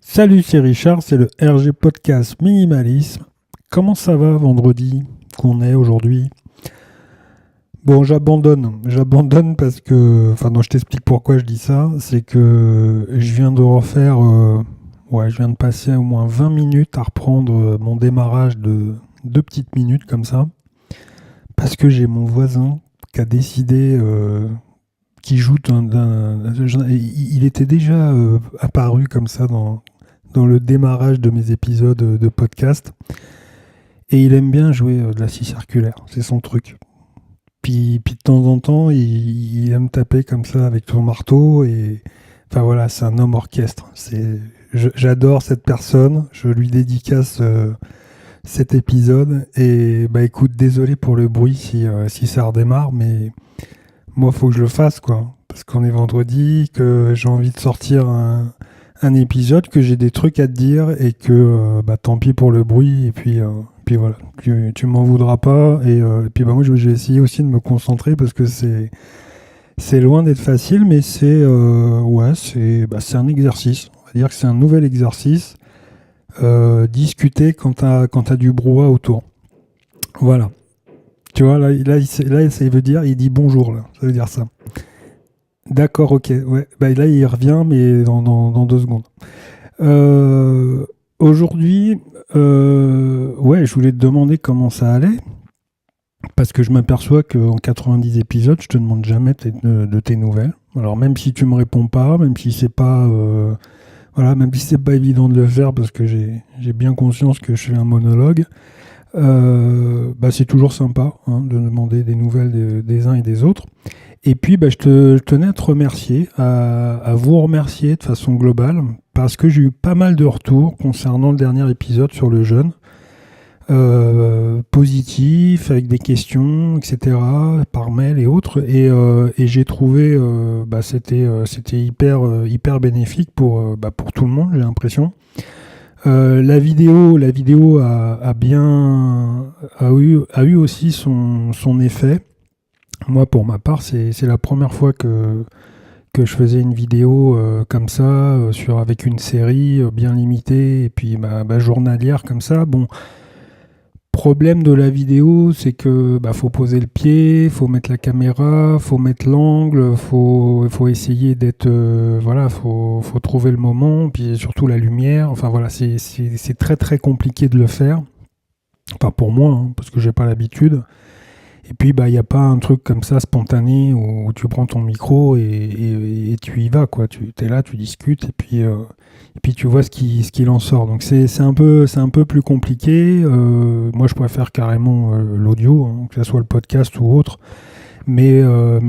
Salut, c'est Richard, c'est le RG Podcast Minimalisme. Comment ça va vendredi qu'on est aujourd'hui? Bon, j'abandonne parce que, enfin non, je t'explique pourquoi je dis ça. C'est que je viens de refaire, je viens de passer au moins 20 minutes à reprendre mon démarrage de 2 petites minutes comme ça, parce que j'ai mon voisin qui a décidé, qui joue il était déjà apparu comme ça dans le démarrage de mes épisodes de podcast. Et il aime bien jouer de la scie circulaire, c'est son truc. Puis de temps en temps, il aime taper comme ça avec son marteau. Et enfin voilà, c'est un homme orchestre. J'adore cette personne, je lui dédicace cet épisode. Et bah écoute, désolé pour le bruit si ça redémarre, mais moi, faut que je le fasse, quoi. Parce qu'on est vendredi, que j'ai envie de sortir un épisode, que j'ai des trucs à te dire et que bah, tant pis pour le bruit. Et puis voilà, tu m'en voudras pas. Et puis bah, moi, je vais essayer aussi de me concentrer parce que c'est loin d'être facile, mais c'est un exercice. On va dire que c'est un nouvel exercice. Discuter quand t'as du brouhaha autour. Voilà. Tu vois, ça veut dire, il dit bonjour, là. Ça veut dire ça. D'accord, ok. Ouais. Bah, là, il revient, mais dans 2 secondes. Euh, Aujourd'hui, je voulais te demander comment ça allait, parce que je m'aperçois qu'en 90 épisodes, je te demande jamais de tes nouvelles. Alors, même si tu me réponds pas, même si c'est pas, même si c'est pas évident de le faire, parce que j'ai bien conscience que je fais un monologue, c'est toujours sympa hein, de demander des nouvelles des uns et des autres. Et puis, je tenais à te remercier, à vous remercier de façon globale, parce que j'ai eu pas mal de retours concernant le dernier épisode sur le jeûne, positifs, avec des questions, etc., par mail et autres. Et j'ai trouvé, c'était hyper bénéfique pour tout le monde, j'ai l'impression. La vidéo a eu aussi son effet. Moi, pour ma part, c'est la première fois que je faisais une vidéo comme ça, avec une série bien limitée, et puis journalière comme ça. Bon, problème de la vidéo, c'est que faut poser le pied, faut mettre la caméra, faut mettre l'angle, faut essayer d'être... faut trouver le moment, puis surtout la lumière. Enfin voilà, c'est très très compliqué de le faire. Enfin pour moi, hein, parce que j'ai pas l'habitude. Et puis, il n'y a pas un truc comme ça spontané où tu prends ton micro et tu y vas, quoi. Tu es là, tu discutes et puis tu vois ce qu'il en sort. Donc, c'est un peu plus compliqué. Moi, je préfère carrément l'audio, hein, que ce soit le podcast ou autre. Mais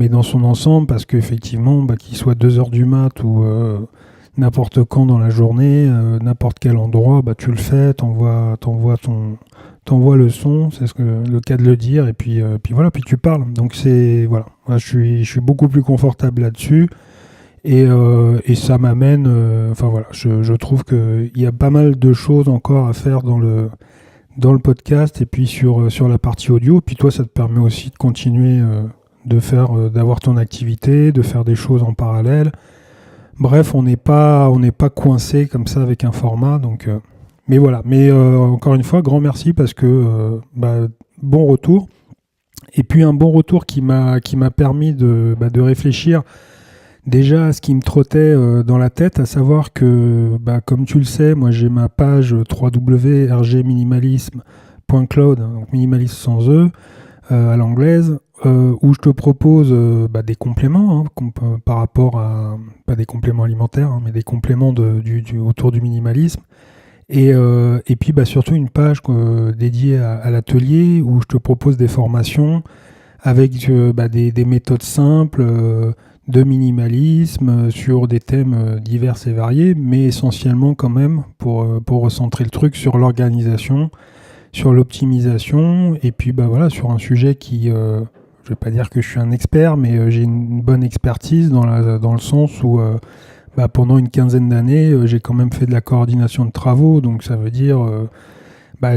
dans son ensemble, parce qu'effectivement, qu'il soit 2 heures du mat ou n'importe quand dans la journée, n'importe quel endroit, tu le fais, t'envoies le son, le cas de le dire, et puis voilà, puis tu parles. Donc voilà, je suis beaucoup plus confortable là-dessus, et ça m'amène, je trouve qu'il y a pas mal de choses encore à faire dans le podcast, et puis sur la partie audio, puis toi, ça te permet aussi de continuer d'avoir ton activité, de faire des choses en parallèle. Bref, on n'est pas coincé comme ça avec un format, donc... Mais voilà, encore une fois, grand merci parce que bon retour. Et puis un bon retour qui m'a permis de réfléchir déjà à ce qui me trottait dans la tête, à savoir que, comme tu le sais, moi j'ai ma page www.rgminimalisme.cloud, donc minimalisme sans E, à l'anglaise, où je te propose des compléments par rapport à, pas des compléments alimentaires, hein, mais des compléments autour du minimalisme. Et puis surtout une page dédiée à l'atelier où je te propose des formations avec des méthodes simples de minimalisme sur des thèmes divers et variés, mais essentiellement quand même pour recentrer le truc sur l'organisation, sur l'optimisation, et puis sur un sujet qui, je vais pas dire que je suis un expert, mais j'ai une bonne expertise dans le sens où pendant une quinzaine d'années, j'ai quand même fait de la coordination de travaux, donc ça veut dire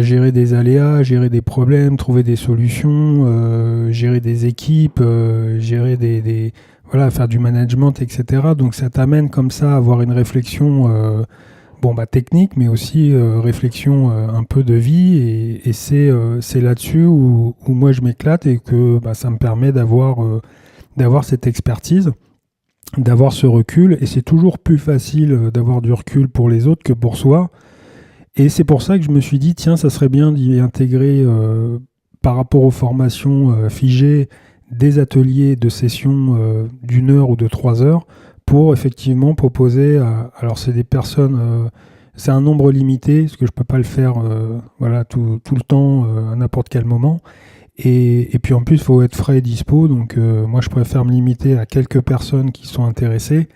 gérer des aléas, gérer des problèmes, trouver des solutions, gérer des équipes, faire du management, etc. Donc ça t'amène comme ça à avoir une réflexion Bon, bah, technique, mais aussi réflexion un peu de vie. Et c'est là-dessus où moi je m'éclate et que bah, ça me permet d'avoir cette expertise, d'avoir ce recul. Et c'est toujours plus facile d'avoir du recul pour les autres que pour soi. Et c'est pour ça que je me suis dit, tiens, ça serait bien d'y intégrer, par rapport aux formations figées, des ateliers de sessions d'une heure ou de 3 heures pour effectivement proposer, alors c'est des personnes, c'est un nombre limité, parce que je ne peux pas le faire voilà, tout le temps, à n'importe quel moment. Et puis en plus, il faut être frais et dispo, donc moi je préfère me limiter à quelques personnes qui sont intéressées.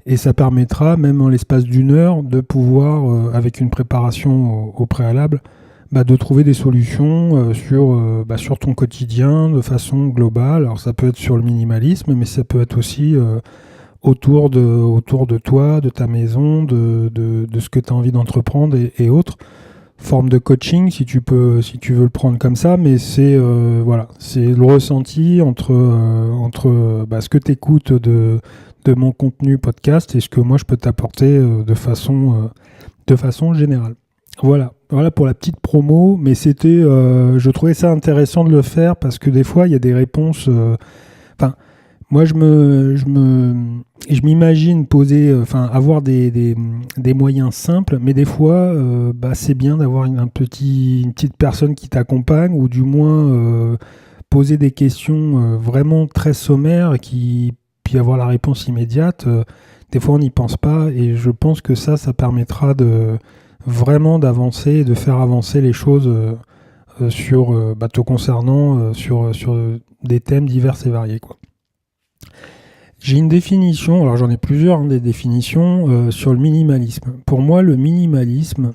Et ça permettra, même en l'espace d'une heure, de pouvoir, avec une préparation au préalable, bah, de trouver des solutions sur ton quotidien de façon globale. Alors ça peut être sur le minimalisme, mais ça peut être aussi autour de toi, de ta maison, de ce que tu as envie d'entreprendre et autres. Forme de coaching, si tu veux le prendre comme ça, mais c'est c'est le ressenti entre ce que tu écoutes de mon contenu podcast et ce que moi je peux t'apporter de façon générale. Voilà pour la petite promo, mais je trouvais ça intéressant de le faire parce que des fois il y a des réponses. Moi je m'imagine poser, avoir des moyens simples, mais des fois c'est bien d'avoir une petite personne qui t'accompagne ou du moins poser des questions vraiment très sommaires et puis avoir la réponse immédiate. Des fois on n'y pense pas et je pense que ça permettra de vraiment d'avancer, de faire avancer les choses te concernant sur des thèmes divers et variés, quoi. J'ai une définition, alors j'en ai plusieurs, des définitions sur le minimalisme. Pour moi, le minimalisme,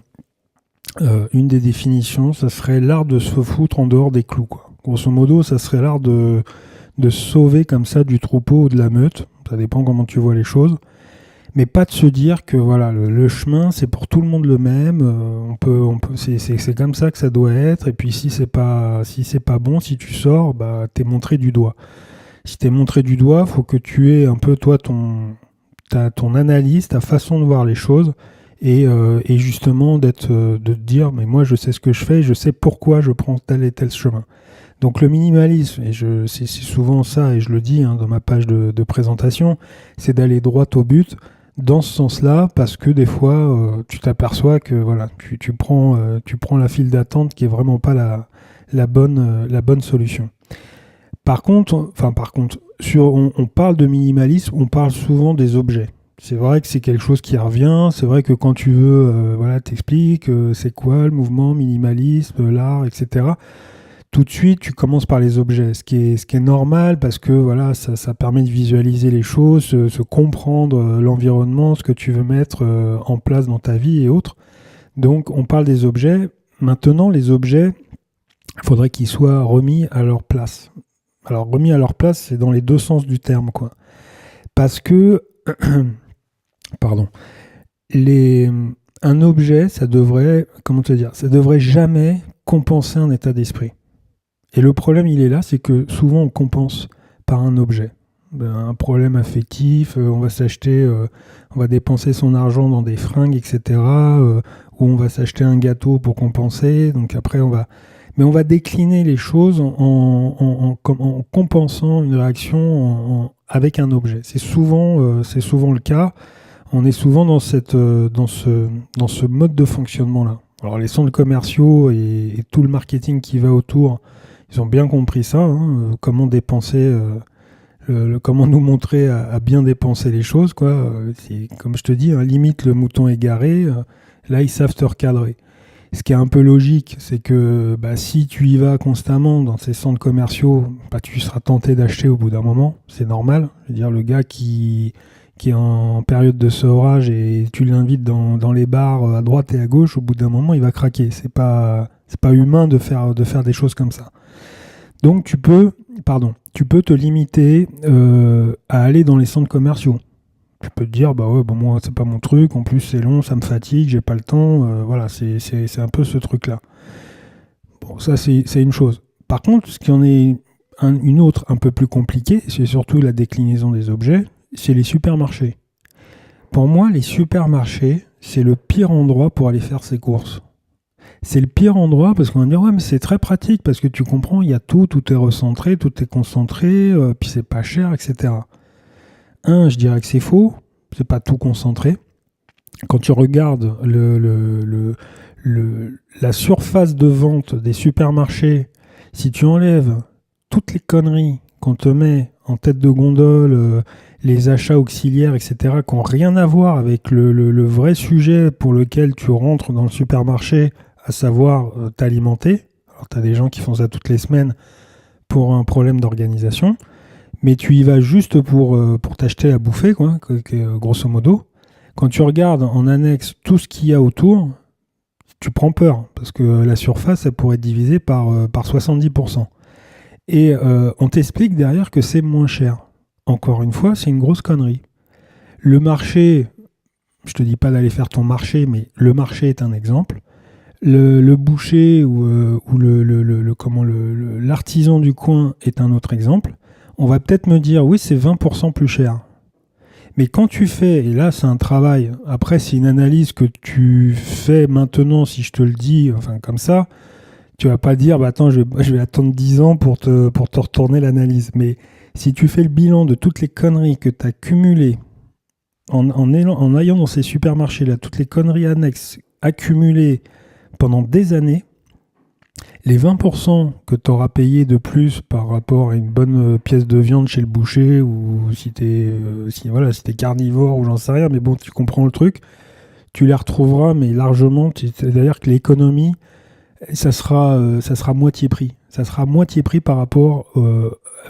une des définitions, ça serait l'art de se foutre en dehors des clous, quoi. Grosso modo, ça serait l'art de sauver comme ça du troupeau ou de la meute. Ça dépend comment tu vois les choses. Mais pas de se dire que voilà, le chemin, c'est pour tout le monde le même. C'est comme ça que ça doit être. Et puis si c'est pas bon, si tu sors, bah t'es montré du doigt. Si t'es montré du doigt, faut que tu aies un peu toi ton analyse, ta façon de voir les choses et justement de te dire mais moi je sais ce que je fais, je sais pourquoi je prends tel et tel chemin. Donc le minimalisme, et c'est souvent ça et je le dis dans ma page de présentation, c'est d'aller droit au but dans ce sens-là parce que des fois tu t'aperçois que voilà tu prends la file d'attente qui est vraiment pas la bonne solution. Par contre, on parle de minimalisme, on parle souvent des objets. C'est vrai que c'est quelque chose qui revient, c'est vrai que quand tu veux, t'expliques c'est quoi le mouvement minimalisme, l'art, etc. Tout de suite, tu commences par les objets, ce qui est normal parce que voilà, ça permet de visualiser les choses, se comprendre l'environnement, ce que tu veux mettre en place dans ta vie et autres. Donc, on parle des objets. Maintenant, les objets, il faudrait qu'ils soient remis à leur place. Alors, remis à leur place, c'est dans les deux sens du terme, quoi. Parce que, pardon, un objet, ça devrait jamais compenser un état d'esprit. Et le problème, il est là, c'est que souvent, on compense par un objet. Un problème affectif, on va dépenser son argent dans des fringues, etc., ou on va s'acheter un gâteau pour compenser, donc après, mais on va décliner les choses en compensant une réaction avec un objet. C'est souvent le cas. On est souvent dans ce mode de fonctionnement-là. Alors les centres commerciaux et tout le marketing qui va autour, ils ont bien compris ça, comment dépenser, comment nous montrer à bien dépenser les choses, quoi. C'est, comme je te dis, limite le mouton égaré, là ils savent te recadrer. Ce qui est un peu logique, c'est que si tu y vas constamment dans ces centres commerciaux, tu seras tenté d'acheter au bout d'un moment. C'est normal. Je veux dire, le gars qui est en période de sevrage et tu l'invites dans les bars à droite et à gauche, au bout d'un moment, il va craquer. C'est pas humain de faire des choses comme ça. Donc tu peux te limiter à aller dans les centres commerciaux. Tu peux te dire, moi, c'est pas mon truc, en plus c'est long, ça me fatigue, j'ai pas le temps, voilà, c'est un peu ce truc-là. Bon, ça c'est une chose. Par contre, ce qui en est une autre un peu plus compliquée, c'est surtout la déclinaison des objets, c'est les supermarchés. Pour moi, les supermarchés, c'est le pire endroit pour aller faire ses courses. C'est le pire endroit parce qu'on va me dire ouais mais c'est très pratique parce que tu comprends, il y a tout est recentré, tout est concentré, puis c'est pas cher, etc. Je dirais que c'est faux, c'est pas tout concentré. Quand tu regardes la surface de vente des supermarchés, si tu enlèves toutes les conneries qu'on te met en tête de gondole, les achats auxiliaires, etc., qui n'ont rien à voir avec le vrai sujet pour lequel tu rentres dans le supermarché, à savoir t'alimenter. Alors, tu as des gens qui font ça toutes les semaines pour un problème d'organisation, mais tu y vas juste pour t'acheter à bouffer, quoi, grosso modo. Quand tu regardes en annexe tout ce qu'il y a autour, tu prends peur, parce que la surface, elle pourrait être divisée par 70%. Et on t'explique derrière que c'est moins cher. Encore une fois, c'est une grosse connerie. Le marché, je te dis pas d'aller faire ton marché, mais le marché est un exemple. Le boucher ou l'artisan du coin est un autre exemple. On va peut-être me dire, oui, c'est 20% plus cher. Mais quand tu fais, et là c'est un travail, après c'est une analyse que tu fais maintenant, si je te le dis, enfin comme ça, tu vas pas dire, bah attends, je vais attendre 10 ans pour te retourner l'analyse. Mais si tu fais le bilan de toutes les conneries que tu as cumulées en allant dans ces supermarchés-là, toutes les conneries annexes accumulées pendant des années, les 20% que tu auras payé de plus par rapport à une bonne pièce de viande chez le boucher, ou si t'es carnivore ou j'en sais rien, mais bon, tu comprends le truc, tu les retrouveras, mais largement. C'est-à-dire que l'économie, ça sera moitié prix. Ça sera moitié prix par rapport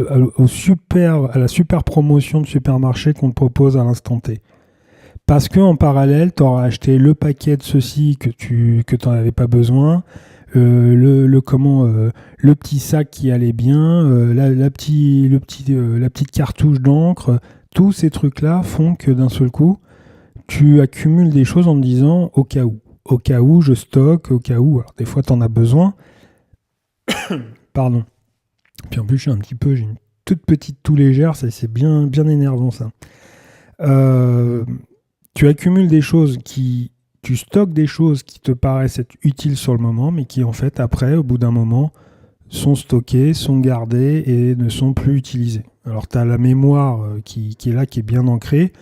à la super promotion de supermarché qu'on te propose à l'instant T. Parce qu'en parallèle, tu auras acheté le paquet de ceci que tu n'en avais pas besoin, le petit sac qui allait bien, la petite cartouche d'encre. Tous ces trucs-là font que d'un seul coup, tu accumules des choses en te disant au cas où. Au cas où je stocke, au cas où. Alors des fois, tu en as besoin. Pardon. Puis en plus, j'ai une toute petite toux légère, ça c'est bien, bien énervant ça. Tu accumules des choses tu stockes des choses qui te paraissent être utiles sur le moment, mais qui en fait, après, au bout d'un moment, sont stockées, sont gardées et ne sont plus utilisées. Alors, tu as la mémoire qui est là, qui est bien ancrée,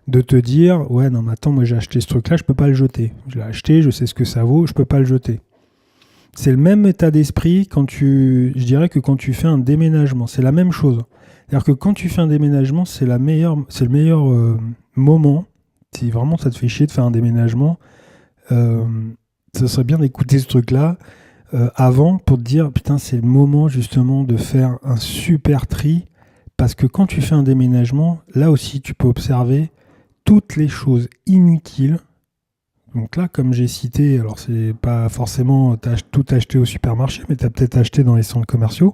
de te dire, ouais, non, mais attends, moi j'ai acheté ce truc-là, je peux pas le jeter. Je l'ai acheté, je sais ce que ça vaut, je peux pas le jeter. C'est le même état d'esprit je dirais que quand tu fais un déménagement, c'est la même chose. C'est-à-dire que quand tu fais un déménagement, c'est le meilleur moment. Si vraiment ça te fait chier de faire un déménagement, ça serait bien d'écouter ce truc-là avant pour te dire, putain, c'est le moment justement de faire un super tri, parce que quand tu fais un déménagement, là aussi tu peux observer toutes les choses inutiles. Donc là, comme j'ai cité, alors c'est pas forcément t'as tout acheté au supermarché, mais t'as peut-être acheté dans les centres commerciaux,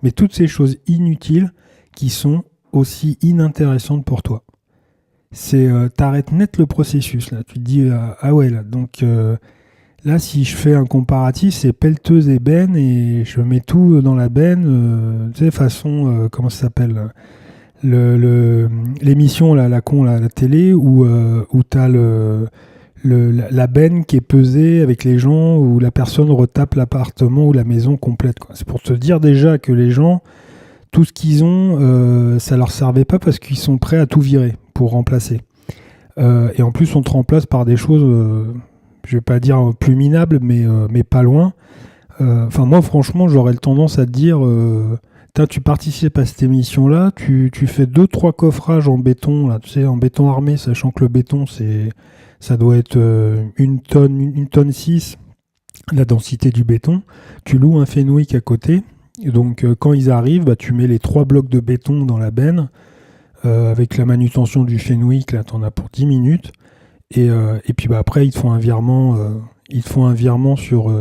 mais toutes ces choses inutiles qui sont aussi inintéressantes pour toi. T'arrêtes net le processus là. Tu te dis ah ouais là, donc là si je fais un comparatif, c'est pelleteuse et benne, et je mets tout dans la benne, tu sais, façon comment ça s'appelle, l'émission là, la con là, la télé où t'as la benne qui est pesée avec les gens, où la personne retape l'appartement ou la maison complète, quoi. C'est pour te dire déjà que les gens, tout ce qu'ils ont, ça leur servait pas, parce qu'ils sont prêts à tout virer pour remplacer. Et en plus, on te remplace par des choses, je vais pas dire plus minables, mais pas loin. Enfin, moi, franchement, j'aurais tendance à te dire, tu participes à cette émission-là, tu fais 2-3 coffrages en béton, là, tu sais, en béton armé, sachant que le béton, ça doit être 1 tonne 6, la densité du béton. Tu loues un Fenwick à côté. Et donc, quand ils arrivent, bah, tu mets les 3 blocs de béton dans la benne. Avec la manutention du Fenwick, là, t'en as pour 10 minutes. Et puis bah, après, ils te font un virement,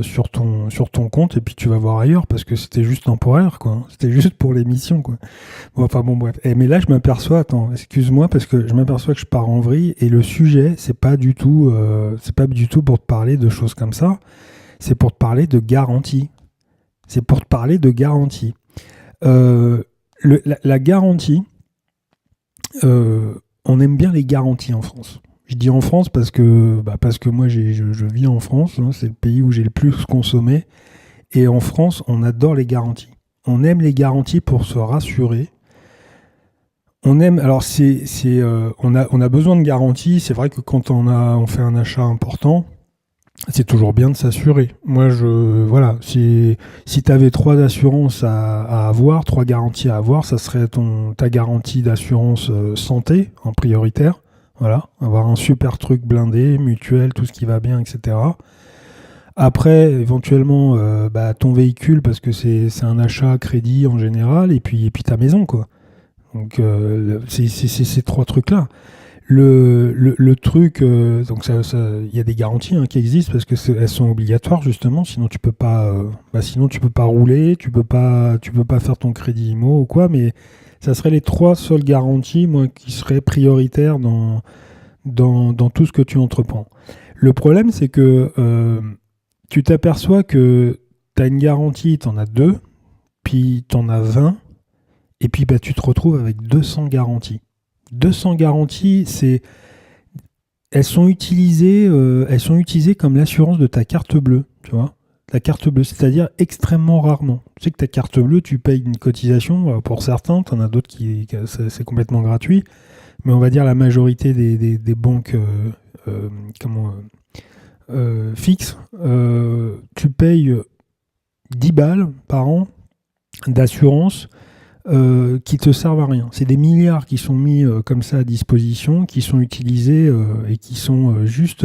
sur ton compte, et puis tu vas voir ailleurs, parce que c'était juste temporaire, quoi. C'était juste pour l'émission, quoi. Bon, enfin bon, bref. Mais là, je m'aperçois, excuse-moi, parce que je m'aperçois que je pars en vrille, et le sujet, c'est pas du tout pour te parler de choses comme ça. C'est pour te parler de garantie. C'est pour te parler de garantie. La garantie, on aime bien les garanties en France. Je dis en France parce que moi je vis en France, hein, c'est le pays où j'ai le plus consommé. Et en France, on adore les garanties. On aime les garanties pour se rassurer. On aime, alors on a besoin de garanties. C'est vrai que quand on fait un achat important, c'est toujours bien de s'assurer. Moi, voilà, si tu avais 3 assurances à avoir, 3 garanties à avoir, ça serait ta garantie d'assurance santé en prioritaire. Voilà, avoir un super truc blindé, mutuel, tout ce qui va bien, etc. Après, éventuellement, ton véhicule, parce que c'est un achat à crédit en général, et puis ta maison, quoi. Donc, c'est ces 3 trucs-là. Le truc, donc il y a des garanties hein, qui existent parce que elles sont obligatoires justement, sinon tu peux pas, sinon tu peux pas rouler, tu peux pas faire ton crédit IMO ou quoi, mais ça serait les 3 seules garanties, moi, qui seraient prioritaires dans tout ce que tu entreprends. Le problème, c'est que tu t'aperçois que tu as une garantie, tu en as 2, puis tu en as 20, et puis tu te retrouves avec 200 garanties. 200 garanties, elles sont utilisées comme l'assurance de ta carte bleue, tu vois. La carte bleue, c'est-à-dire extrêmement rarement. Tu sais que ta carte bleue, tu payes une cotisation, pour certains, tu en as d'autres c'est complètement gratuit, mais on va dire la majorité des banques fixes, tu payes 10 balles par an d'assurance qui te servent à rien. C'est des milliards qui sont mis comme ça à disposition, qui sont utilisés et qui sont juste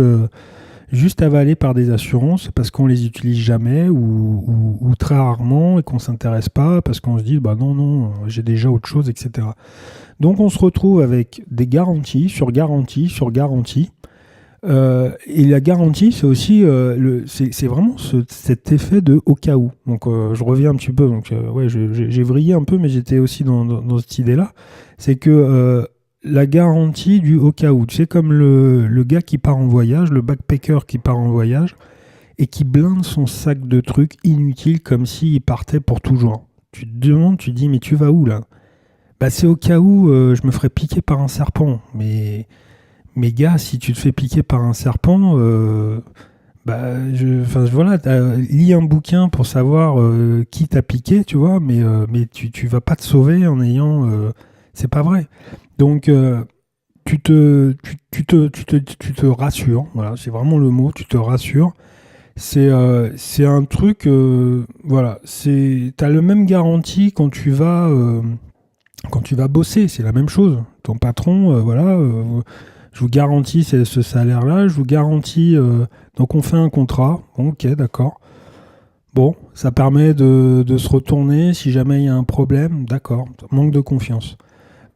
avalés par des assurances parce qu'on les utilise jamais ou très rarement et qu'on s'intéresse pas parce qu'on se dit non, j'ai déjà autre chose, etc. Donc on se retrouve avec des garanties sur garanties sur garanties. Et la garantie, c'est aussi c'est vraiment cet effet de au cas où. Donc je reviens un petit peu. Donc j'ai vrillé un peu, mais j'étais aussi dans cette idée-là. C'est que la garantie du au cas où. Tu sais, comme le gars qui part en voyage, le backpacker qui part en voyage et qui blinde son sac de trucs inutiles comme s'il partait pour toujours. Tu te demandes, tu te dis, mais tu vas où là? C'est au cas où je me ferais piquer par un serpent. Mais gars, si tu te fais piquer par un serpent, lis un bouquin pour savoir qui t'a piqué, tu vois, mais tu vas pas te sauver en ayant... c'est pas vrai. Donc, tu te rassures, voilà, c'est vraiment le mot, tu te rassures. C'est un truc, voilà, t'as le même garantie quand tu vas bosser, c'est la même chose. Ton patron, je vous garantis ce salaire-là, je vous garantis... donc on fait un contrat, ok, d'accord. Bon, ça permet de se retourner si jamais il y a un problème, d'accord. Manque de confiance.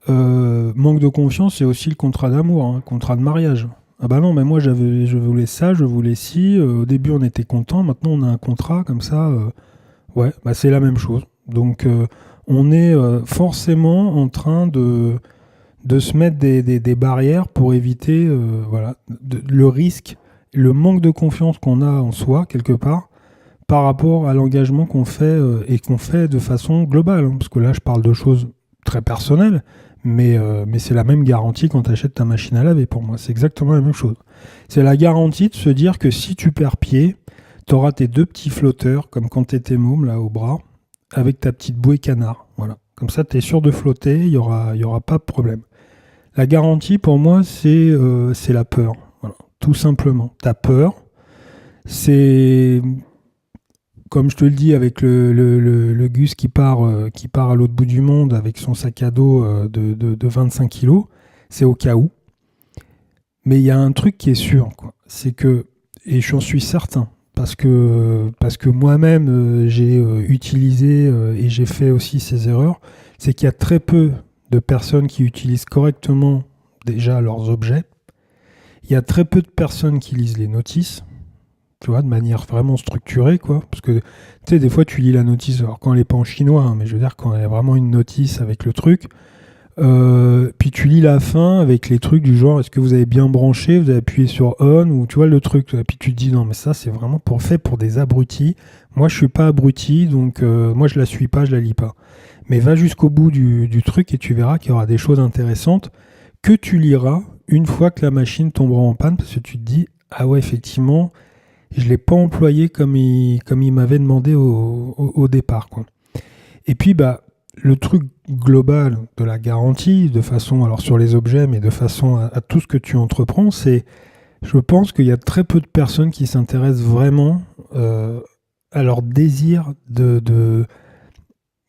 Manque de confiance, c'est aussi le contrat d'amour, hein, contrat de mariage. Ah bah non, mais moi je voulais ça, je voulais ci. Au début on était content, maintenant on a un contrat comme ça. C'est la même chose. Donc on est forcément en train de se mettre des barrières pour éviter le risque, le manque de confiance qu'on a en soi, quelque part, par rapport à l'engagement qu'on fait et qu'on fait de façon globale. Hein, parce que là, je parle de choses très personnelles, mais c'est la même garantie quand tu achètes ta machine à laver pour moi. C'est exactement la même chose. C'est la garantie de se dire que si tu perds pied, tu auras tes 2 petits flotteurs, comme quand tu étais môme, là, au bras, avec ta petite bouée canard. Voilà. Comme ça, tu es sûr de flotter, il y aura pas de problème. La garantie, pour moi, c'est la peur. Voilà, tout simplement. Ta peur, c'est, comme je te le dis, avec le Gus qui part à l'autre bout du monde avec son sac à dos de 25 kilos, c'est au cas où. Mais il y a un truc qui est sûr, quoi. C'est que, et j'en suis certain, parce que moi-même, j'ai utilisé et j'ai fait aussi ces erreurs, c'est qu'il y a très peu de personnes qui utilisent correctement déjà leurs objets. Il y a très peu de personnes qui lisent les notices, tu vois, de manière vraiment structurée, quoi. Parce que, tu sais, des fois, tu lis la notice, alors quand elle n'est pas en chinois, hein, mais je veux dire, quand il y a vraiment une notice avec le truc, puis tu lis la fin avec les trucs du genre, est-ce que vous avez bien branché, vous avez appuyé sur on, ou tu vois le truc, puis tu te dis, non, mais ça, c'est vraiment fait pour des abrutis. Moi, je suis pas abruti, donc moi, je la suis pas, je la lis pas. Mais va jusqu'au bout du truc et tu verras qu'il y aura des choses intéressantes que tu liras une fois que la machine tombera en panne, parce que tu te dis, ah ouais, effectivement, je ne l'ai pas employé comme il m'avait demandé au départ, quoi. Et puis, le truc global de la garantie, de façon, alors sur les objets, mais de façon à tout ce que tu entreprends, c'est, je pense qu'il y a très peu de personnes qui s'intéressent vraiment à leur désir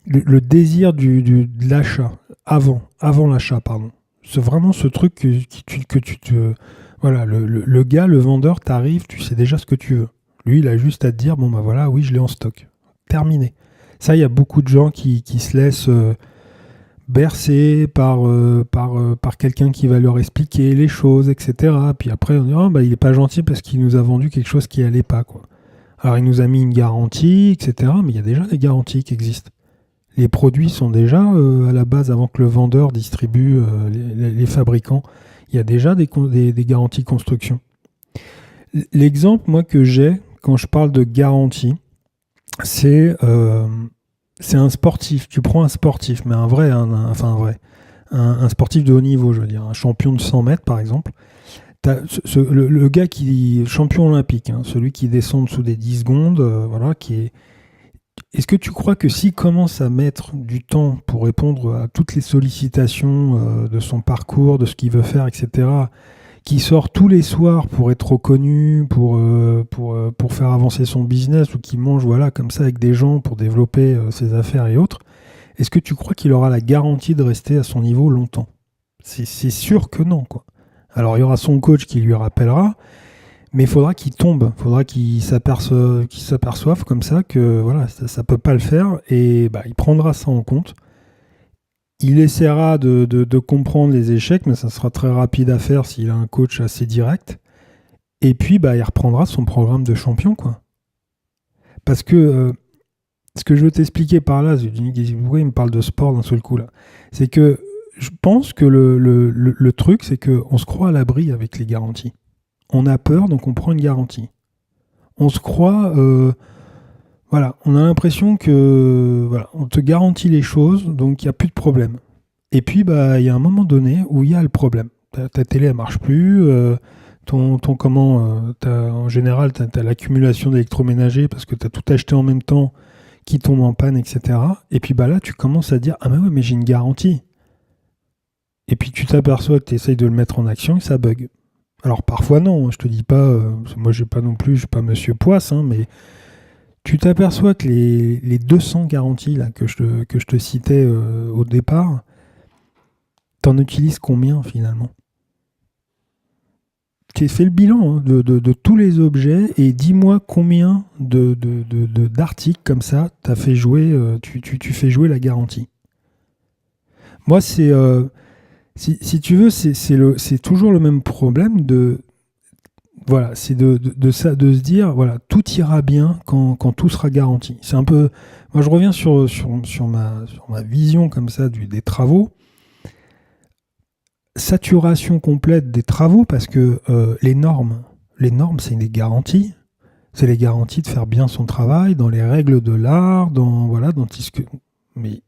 le désir de l'achat, avant l'achat, pardon. C'est vraiment ce truc que tu te... Voilà, le gars, le vendeur, t'arrive, tu sais déjà ce que tu veux. Lui, il a juste à te dire, bon bah voilà, oui, je l'ai en stock. Terminé. Ça, il y a beaucoup de gens qui se laissent bercer par quelqu'un qui va leur expliquer les choses, etc. Puis après, on dit, oh, bah, il est pas gentil parce qu'il nous a vendu quelque chose qui allait pas, quoi. Alors, il nous a mis une garantie, etc. Mais il y a déjà des garanties qui existent. Les produits sont déjà à la base, avant que le vendeur distribue les fabricants, il y a déjà des garanties construction. L'exemple, moi, que j'ai quand je parle de garantie, c'est un sportif. Tu prends un sportif, mais un vrai, un sportif de haut niveau, je veux dire, un champion de 100 mètres, par exemple. Le gars qui est champion olympique, hein, celui qui descend dessous des 10 secondes, voilà, qui est... Est-ce que tu crois que s'il commence à mettre du temps pour répondre à toutes les sollicitations de son parcours, de ce qu'il veut faire, etc., qui sort tous les soirs pour être reconnu, pour faire avancer son business, ou qui mange voilà, comme ça avec des gens pour développer ses affaires et autres, est-ce que tu crois qu'il aura la garantie de rester à son niveau longtemps ? C'est sûr que non, quoi. Alors il y aura son coach qui lui rappellera, mais il faudra qu'il tombe, il faudra qu'il s'aperçoive comme ça que voilà, ça peut pas le faire, et il prendra ça en compte. Il essaiera de comprendre les échecs, mais ça sera très rapide à faire s'il a un coach assez direct. Et puis, il reprendra son programme de champion, quoi. Parce que ce que je veux t'expliquer par là, pourquoi il me parle de sport d'un seul coup là, c'est que je pense que le truc, c'est qu'on se croit à l'abri avec les garanties. On a peur, donc on prend une garantie. On se croit... voilà, on a l'impression que voilà, on te garantit les choses, donc il n'y a plus de problème. Et puis, il y a un moment donné où il y a le problème. Ta télé, elle marche plus. En général, tu as l'accumulation d'électroménager parce que tu as tout acheté en même temps qui tombe en panne, etc. Et puis là, tu commences à dire, ah mais j'ai une garantie. Et puis tu t'aperçois que tu essayes de le mettre en action et ça bug. Alors parfois non, je te dis pas, moi je suis pas Monsieur Poisse, hein, mais tu t'aperçois que les 200 garanties là, que je te citais au départ, t'en utilises combien finalement ? Tu fais le bilan hein, de tous les objets et dis-moi combien d'articles comme ça t'as fait jouer, tu fais jouer la garantie. Moi, si tu veux, c'est toujours le même problème voilà, c'est de se dire, voilà, tout ira bien quand tout sera garanti. C'est un peu, moi je reviens sur ma vision comme ça des travaux. Saturation complète des travaux parce que les normes, c'est des garanties. C'est les garanties de faire bien son travail dans les règles de l'art, mais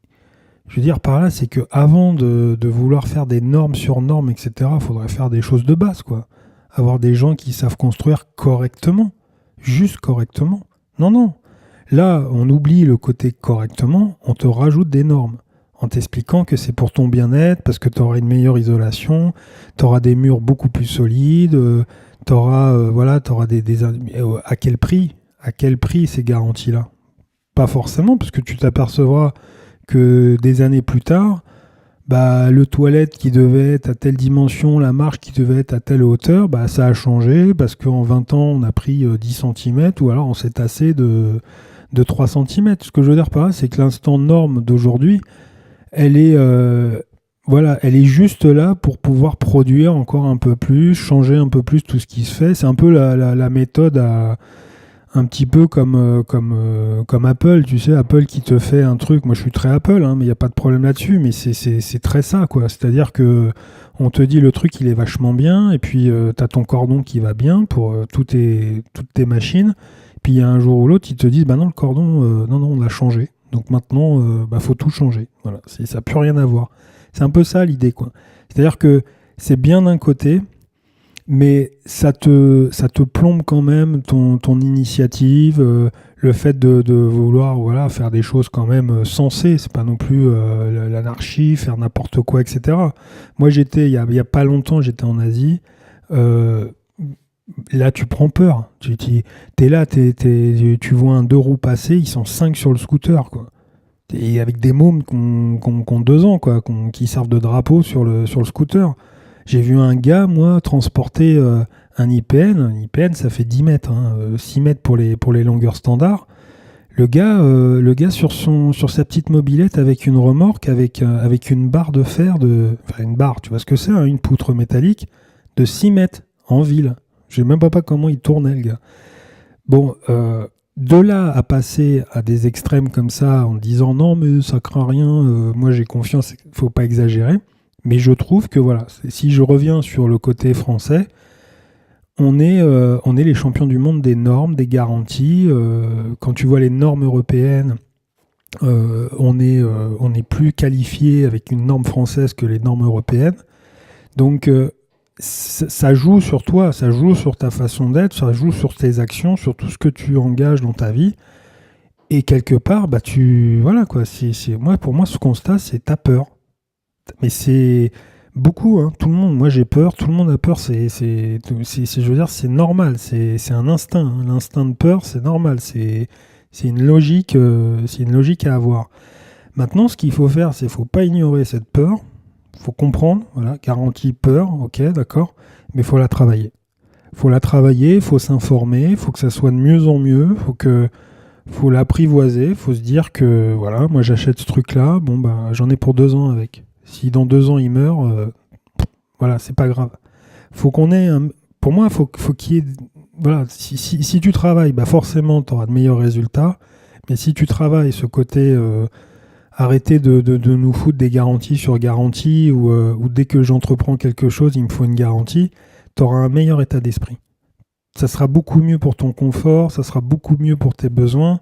je veux dire par là, c'est que avant de vouloir faire des normes sur normes, etc., il faudrait faire des choses de base, quoi. Avoir des gens qui savent construire correctement, juste correctement. Non. Là, on oublie le côté correctement, on te rajoute des normes en t'expliquant que c'est pour ton bien-être, parce que tu auras une meilleure isolation, tu auras des murs beaucoup plus solides, tu auras à quel prix ? À quel prix ces garanties-là ? Pas forcément, parce que tu t'apercevras que des années plus tard, le toilette qui devait être à telle dimension, la marche qui devait être à telle hauteur, ça a changé parce qu'en 20 ans, on a pris 10 cm ou alors on s'est tassé de 3 cm. Ce que je veux dire par là, c'est que l'instant norme d'aujourd'hui, elle est juste là pour pouvoir produire encore un peu plus, changer un peu plus tout ce qui se fait. C'est un peu la méthode un petit peu comme Apple, tu sais, Apple qui te fait un truc, moi je suis très Apple, hein, mais il n'y a pas de problème là-dessus, mais c'est très ça, quoi. C'est-à-dire que on te dit le truc il est vachement bien, et puis tu as ton cordon qui va bien pour toutes tes machines, puis il y a un jour ou l'autre, ils te disent, non, le cordon, non, on l'a changé, donc maintenant, faut tout changer. Voilà, ça n'a plus rien à voir. C'est un peu ça l'idée, quoi. C'est-à-dire que c'est bien d'un côté, mais ça te plombe quand même ton initiative, le fait de vouloir voilà, faire des choses quand même sensées. C'est pas non plus l'anarchie, faire n'importe quoi, etc. Moi, il y a pas longtemps, j'étais en Asie. euh, Là, tu prends peur. T'es là, tu vois un deux roues passer, ils sont 5 sur le scooter, quoi. Et avec des mômes qui ont 2 ans, quoi, qui servent de drapeau sur le scooter. J'ai vu un gars, moi, transporter un IPN. Un IPN, ça fait 10 mètres, hein, 6 mètres pour les longueurs standards. Le gars sur sa petite mobilette avec une remorque, avec une barre de fer, enfin une barre, tu vois ce que c'est, hein, une poutre métallique, de 6 mètres en ville. Je sais même pas comment il tournait, le gars. Bon, de là à passer à des extrêmes comme ça en disant non, mais ça craint rien, moi j'ai confiance, il faut pas exagérer. Mais je trouve que voilà, si je reviens sur le côté français, on est les champions du monde des normes, des garanties. Quand tu vois les normes européennes, on est plus qualifié avec une norme française que les normes européennes. Donc, ça joue sur toi, ça joue sur ta façon d'être, ça joue sur tes actions, sur tout ce que tu engages dans ta vie. Et quelque part, bah voilà quoi. Pour moi, ce constat, c'est t'as peur. Mais c'est beaucoup, hein, tout le monde. Moi, j'ai peur, tout le monde a peur. Je veux dire, c'est normal. C'est un instinct, hein. L'instinct de peur, c'est normal. C'est une logique à avoir. Maintenant, ce qu'il faut faire, c'est faut pas ignorer cette peur. Faut comprendre, voilà, garantie peur, ok, d'accord, mais faut la travailler. Faut la travailler, faut s'informer, faut que ça soit de mieux en mieux, faut l'apprivoiser, faut se dire que voilà, moi j'achète ce truc-là, bon bah j'en ai pour 2 ans avec. Si dans 2 ans il meurt, voilà, c'est pas grave. Faut qu'on ait pour moi, faut qu'il y ait, voilà, si tu travailles, bah forcément tu auras de meilleurs résultats, mais si tu travailles ce côté arrêter de nous foutre des garanties sur garanties ou dès que j'entreprends quelque chose, il me faut une garantie, tu auras un meilleur état d'esprit. Ça sera beaucoup mieux pour ton confort, ça sera beaucoup mieux pour tes besoins,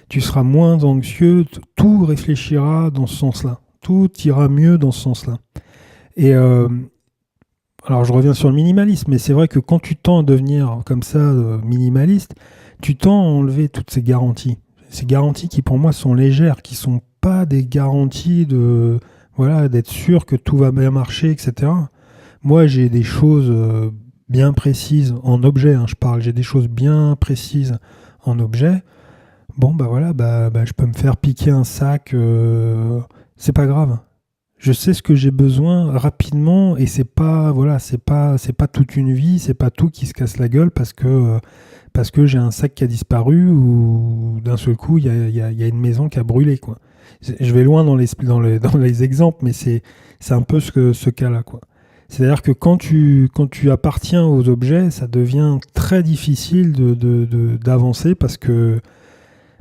tu seras moins anxieux, tout réfléchira dans ce sens-là. Tout ira mieux dans ce sens-là. Et alors je reviens sur le minimalisme, mais c'est vrai que quand tu tends à devenir comme ça minimaliste, tu tends à enlever toutes ces garanties. Ces garanties qui pour moi sont légères, qui sont pas des garanties de voilà d'être sûr que tout va bien marcher, etc. Moi j'ai des choses bien précises en objet, hein, je parle, j'ai des choses bien précises en objet. Bon bah voilà, je peux me faire piquer un sac, c'est pas grave. Je sais ce que j'ai besoin rapidement et c'est pas toute une vie, c'est pas tout qui se casse la gueule parce que j'ai un sac qui a disparu ou d'un seul coup il y a une maison qui a brûlé, quoi. Je vais loin dans les exemples, mais c'est un peu ce cas-là, quoi. C'est-à-dire que quand tu appartiens aux objets, ça devient très difficile d'avancer parce que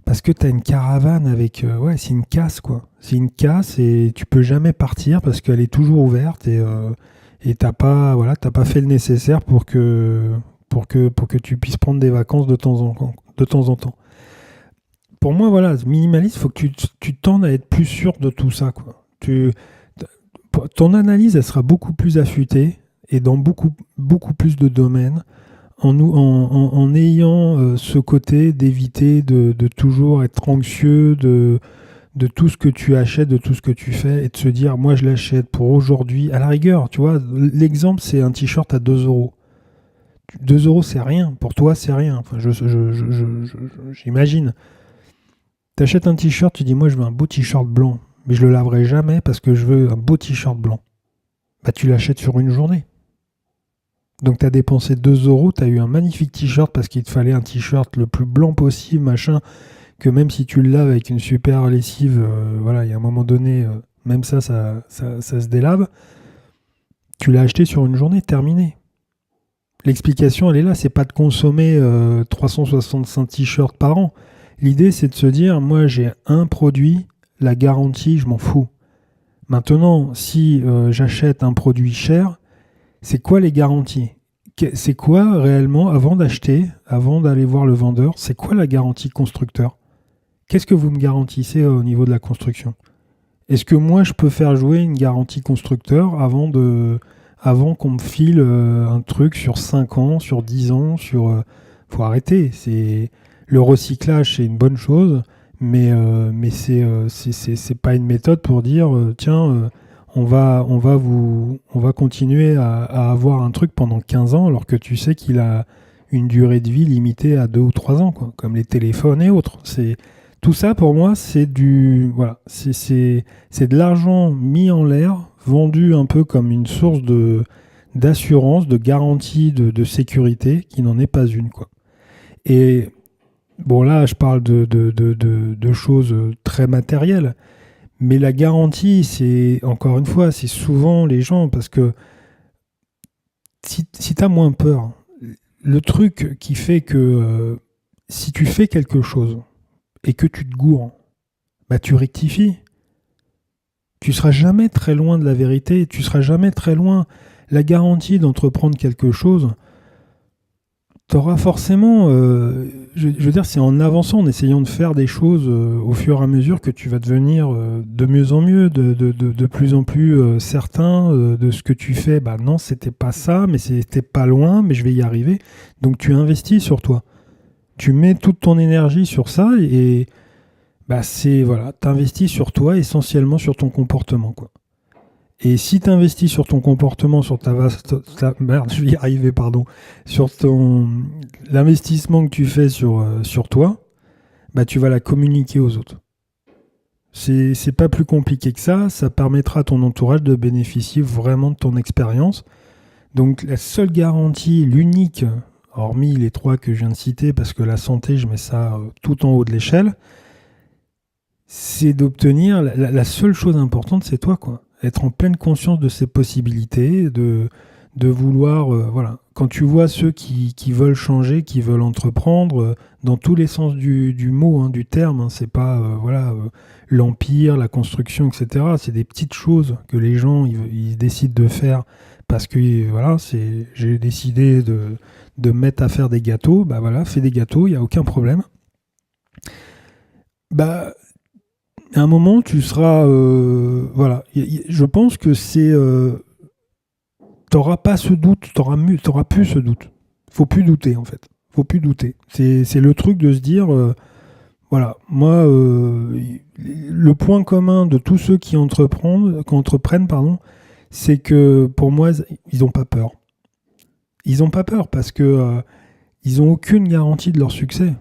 tu as une caravane avec... ouais, c'est une casse, quoi. C'est une casse et tu peux jamais partir parce qu'elle est toujours ouverte et t'as pas fait le nécessaire pour que tu puisses prendre des vacances de temps en temps. Pour moi, voilà, minimaliste, il faut que tu tendes à être plus sûr de tout ça, quoi. Ton analyse, elle sera beaucoup plus affûtée et dans beaucoup, beaucoup plus de domaines en ayant ce côté d'éviter de toujours être anxieux de tout ce que tu achètes, de tout ce que tu fais, et de se dire, moi je l'achète pour aujourd'hui. À la rigueur, tu vois, l'exemple, c'est un t-shirt à 2 euros. 2 euros, c'est rien. Pour toi, c'est rien. Enfin, j'imagine. Tu achètes un t-shirt, tu dis, moi je veux un beau t-shirt blanc, mais je le laverai jamais parce que je veux un beau t-shirt blanc. Bah, tu l'achètes sur une journée. Donc tu as dépensé 2 euros, tu as eu un magnifique t-shirt parce qu'il te fallait un t-shirt le plus blanc possible, machin, que même si tu le laves avec une super lessive, voilà, il y a un moment donné, même ça se délave. Tu l'as acheté sur une journée, terminé. L'explication, elle est là, c'est pas de consommer 365 t-shirts par an. L'idée, c'est de se dire, moi j'ai un produit, la garantie, je m'en fous. Maintenant, si j'achète un produit cher, c'est quoi les garanties? C'est quoi réellement, avant d'acheter, avant d'aller voir le vendeur, c'est quoi la garantie constructeur? Qu'est-ce que vous me garantissez au niveau de la construction? Est-ce que moi, je peux faire jouer une garantie constructeur avant avant qu'on me file un truc sur 5 ans, sur 10 ans, faut arrêter. Le recyclage, c'est une bonne chose, mais c'est pas une méthode pour dire tiens, on va continuer à avoir un truc pendant 15 ans alors que tu sais qu'il a une durée de vie limitée à 2 ou 3 ans, quoi, comme les téléphones et autres. Tout ça, pour moi, c'est de l'argent mis en l'air, vendu un peu comme une source d'assurance, de garantie, de sécurité, qui n'en est pas une, quoi. Et bon, là, je parle de choses très matérielles, mais la garantie, c'est, encore une fois, c'est souvent les gens, parce que si tu as moins peur, le truc qui fait que si tu fais quelque chose et que tu te gourres, bah tu rectifies. Tu seras jamais très loin de la vérité, tu seras jamais très loin. La garantie d'entreprendre quelque chose, tu auras forcément, je veux dire, c'est en avançant, en essayant de faire des choses au fur et à mesure que tu vas devenir de mieux en mieux, de plus en plus certain de ce que tu fais. Bah non, c'était pas ça, mais c'était pas loin, mais je vais y arriver. Donc tu investis sur toi. Tu mets toute ton énergie sur ça et bah voilà, t'investis sur toi, essentiellement sur ton comportement, quoi. Et si t'investis sur ton comportement, sur merde, je vais y arriver, pardon, sur l'investissement que tu fais sur toi, bah tu vas la communiquer aux autres. C'est pas plus compliqué que ça permettra à ton entourage de bénéficier vraiment de ton expérience. Donc la seule garantie, l'unique, hormis les 3 que je viens de citer, parce que la santé, je mets ça tout en haut de l'échelle, c'est d'obtenir, la seule chose importante, c'est toi, quoi. Être en pleine conscience de ses possibilités, de vouloir, voilà. Quand tu vois ceux qui veulent changer, qui veulent entreprendre, dans tous les sens du mot, hein, du terme, hein, c'est pas, l'empire, la construction, etc. C'est des petites choses que les gens, ils décident de faire parce que, voilà, j'ai décidé de me mettre à faire des gâteaux, bah voilà, fais des gâteaux, il n'y a aucun problème. Bah, à un moment, tu seras... voilà. Je pense que c'est... t'auras pas ce doute, t'auras plus ce doute. Faut plus douter, en fait. Faut plus douter. C'est le truc de se dire... voilà. Moi, le point commun de tous ceux qui entreprennent, pardon, c'est que pour moi, ils n'ont pas peur. Ils n'ont pas peur parce que ils n'ont aucune garantie de leur succès.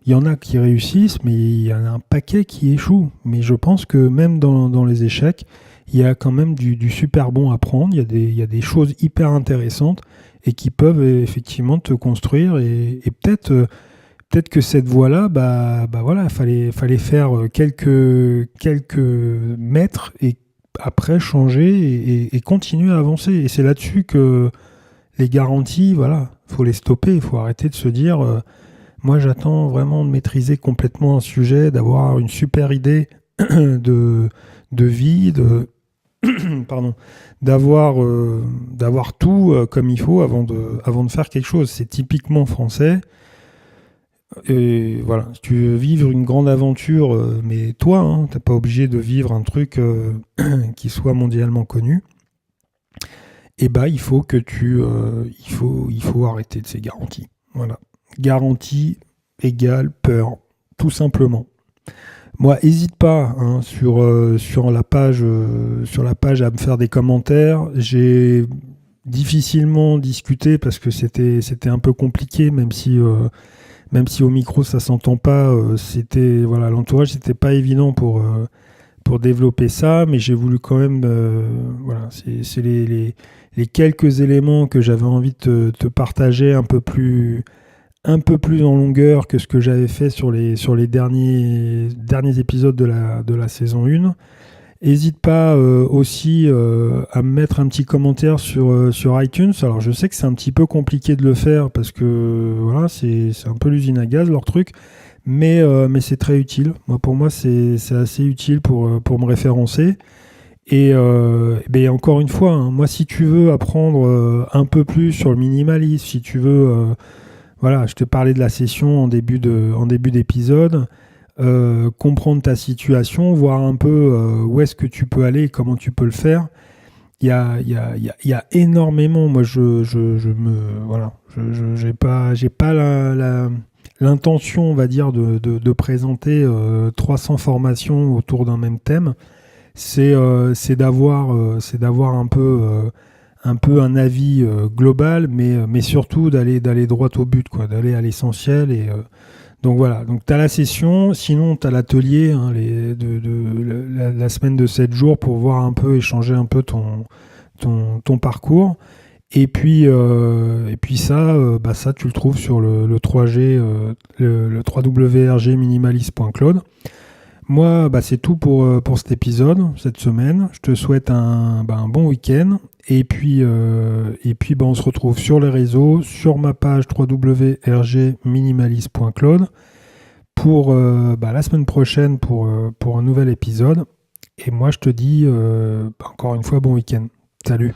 Il y en a qui réussissent, mais il y en a un paquet qui échouent. Mais je pense que même dans les échecs, il y a quand même du super bon à prendre. Il y a des choses hyper intéressantes et qui peuvent effectivement te construire. Et peut-être que cette voie-là, bah voilà, fallait faire quelques mètres et après changer et continuer à avancer. Et c'est là-dessus que les garanties, voilà, faut les stopper. Il faut arrêter de se dire... moi, j'attends vraiment de maîtriser complètement un sujet, d'avoir une super idée de vie, pardon, d'avoir tout comme il faut avant de faire quelque chose. C'est typiquement français. Et voilà, si tu veux vivre une grande aventure, mais toi, hein, t'es pas obligé de vivre un truc qui soit mondialement connu. Et bah, il faut il faut arrêter de ces garanties. Voilà. Garantie égale peur, tout simplement. Moi, n'hésite pas hein, sur la page à me faire des commentaires. J'ai difficilement discuté parce que c'était un peu compliqué, même si au micro ça s'entend pas. Voilà, l'entourage c'était pas évident pour développer ça, mais j'ai voulu quand même voilà, c'est les quelques éléments que j'avais envie de te partager un peu plus en longueur que ce que j'avais fait sur les derniers épisodes de la saison 1. N'hésite pas aussi à me mettre un petit commentaire sur iTunes. Alors je sais que c'est un petit peu compliqué de le faire parce que voilà, c'est un peu l'usine à gaz leur truc, mais c'est très utile. Pour moi, c'est assez utile pour me référencer. Et encore une fois, hein, moi si tu veux apprendre un peu plus sur le minimalisme, si tu veux... voilà, je te parlais de la session en début d'épisode, comprendre ta situation, voir un peu où est-ce que tu peux aller et comment tu peux le faire. il y a énormément. Moi, voilà, j'ai pas l'intention, on va dire, de présenter 300 formations autour d'un même thème. C'est d'avoir un peu un avis global, mais surtout d'aller droit au but, quoi, d'aller à l'essentiel. Donc voilà, donc tu as la session, sinon tu as l'atelier, hein, la semaine de 7 jours pour voir un peu, échanger un peu ton parcours. Et puis ça, ça, tu le trouves sur le 3G, le www.rgminimalist.cloud. Moi, c'est tout pour cet épisode, cette semaine. Je te souhaite un bon week-end. On se retrouve sur les réseaux, sur ma page www.rgminimalist.cloud pour la semaine prochaine pour un nouvel épisode. Et moi, je te dis encore une fois bon week-end. Salut!